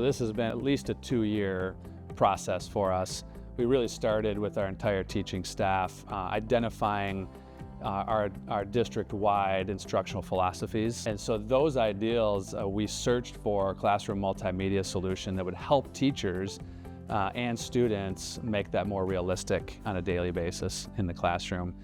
this has been at least a 2-year process for us. We really started with our entire teaching staff, identifying our district-wide instructional philosophies. And so those ideals, we searched for a classroom multimedia solution that would help teachers and students make that more realistic on a daily basis in the classroom.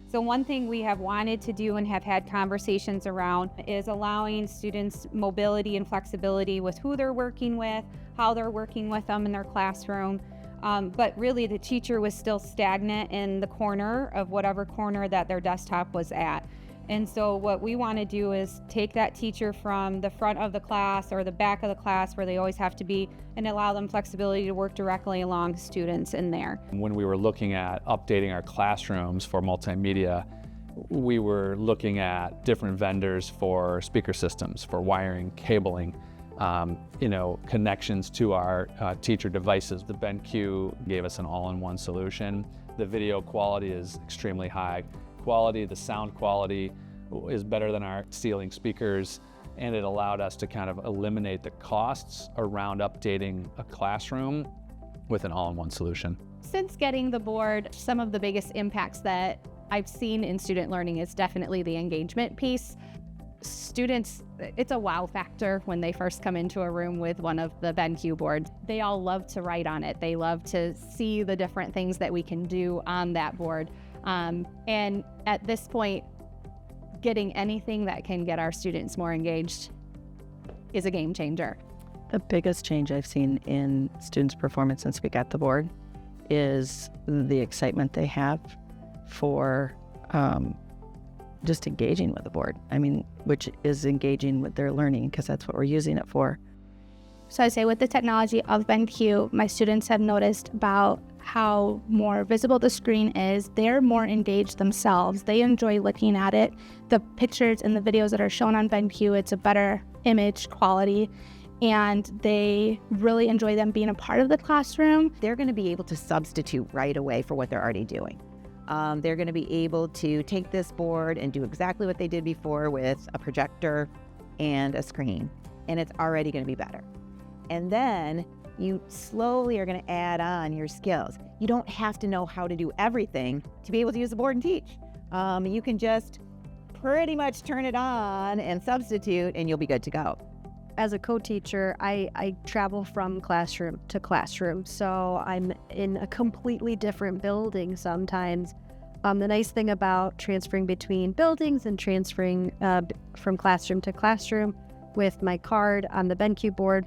So one thing we have wanted to do and have had conversations around is allowing students mobility and flexibility with who they're working with, how they're working with them in their classroom. But really the teacher was still stagnant in the corner of whatever corner that their desktop was at. And so what we want to do is take that teacher from the front of the class or the back of the class where they always have to be and allow them flexibility to work directly along students in there. When we were looking at updating our classrooms for multimedia, we were looking at different vendors for speaker systems, for wiring, cabling, connections to our teacher devices. The BenQ gave us an all-in-one solution. The video quality is extremely high quality. The sound quality is better than our ceiling speakers, and it allowed us to kind of eliminate the costs around updating a classroom with an all-in-one solution. Since getting the board, some of the biggest impacts that I've seen in student learning is definitely the engagement piece. Students, it's a wow factor when they first come into a room with one of the BenQ boards. They all love to write on it. They love to see the different things that we can do on that board. And at this point, getting anything that can get our students more engaged is a game changer. The biggest change I've seen in students' performance since we got the board is the excitement they have for just engaging with the board. I mean, which is engaging with their learning, because that's what we're using it for. So I say with the technology of BenQ, my students have noticed about how more visible the screen is. They're more engaged themselves. They enjoy looking at it. The pictures and the videos that are shown on BenQ, it's a better image quality, and they really enjoy them being a part of the classroom. They're going to be able to substitute right away for what they're already doing. They're going to be able to take this board and do exactly what they did before with a projector and a screen, and it's already going to be better. And then you slowly are going to add on your skills. You don't have to know how to do everything to be able to use the board and teach. You can just pretty much turn it on and substitute, and you'll be good to go. As a co-teacher, I travel from classroom to classroom, so I'm in a completely different building sometimes. The nice thing about transferring between buildings and transferring from classroom to classroom with my card on the BenQ board,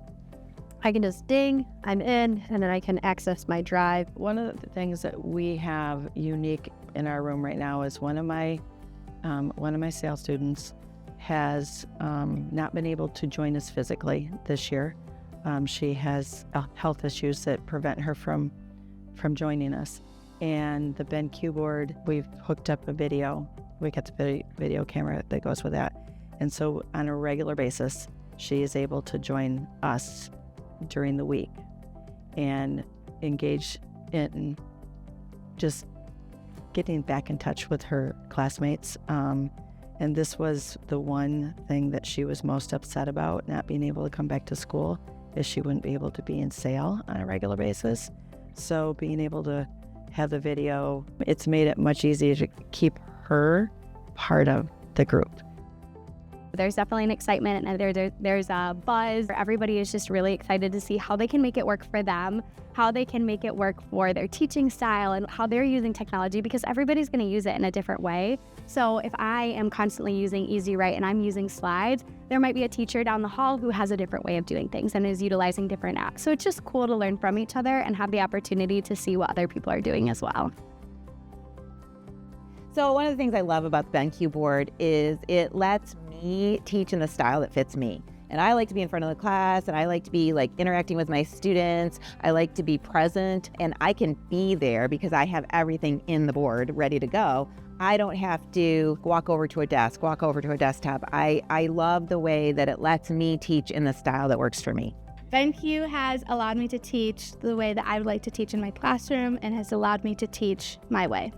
I can just ding, I'm in, and then I can access my drive. One of the things that we have unique in our room right now is one of my sales students has not been able to join us physically this year. She has health issues that prevent her from joining us. And the BenQ board, we've hooked up a video. We got the video camera that goes with that. And so on a regular basis, she is able to join us during the week and engage in just getting back in touch with her classmates. And this was the one thing that she was most upset about, not being able to come back to school, is she wouldn't be able to be in sale on a regular basis. So being able to have the video, it's made it much easier to keep her part of the group. There's definitely an excitement, and there's a buzz. Everybody is just really excited to see how they can make it work for them, how they can make it work for their teaching style, and how they're using technology, because everybody's going to use it in a different way. So if I am constantly using Easy Write and I'm using slides, there might be a teacher down the hall who has a different way of doing things and is utilizing different apps. So it's just cool to learn from each other and have the opportunity to see what other people are doing as well. So one of the things I love about the BenQ board is it lets me teach in the style that fits me. And I like to be in front of the class, and I like to be interacting with my students. I like to be present, and I can be there because I have everything in the board ready to go. I don't have to walk over to a desk, walk over to a desktop. I love the way that it lets me teach in the style that works for me. BenQ has allowed me to teach the way that I would like to teach in my classroom and has allowed me to teach my way.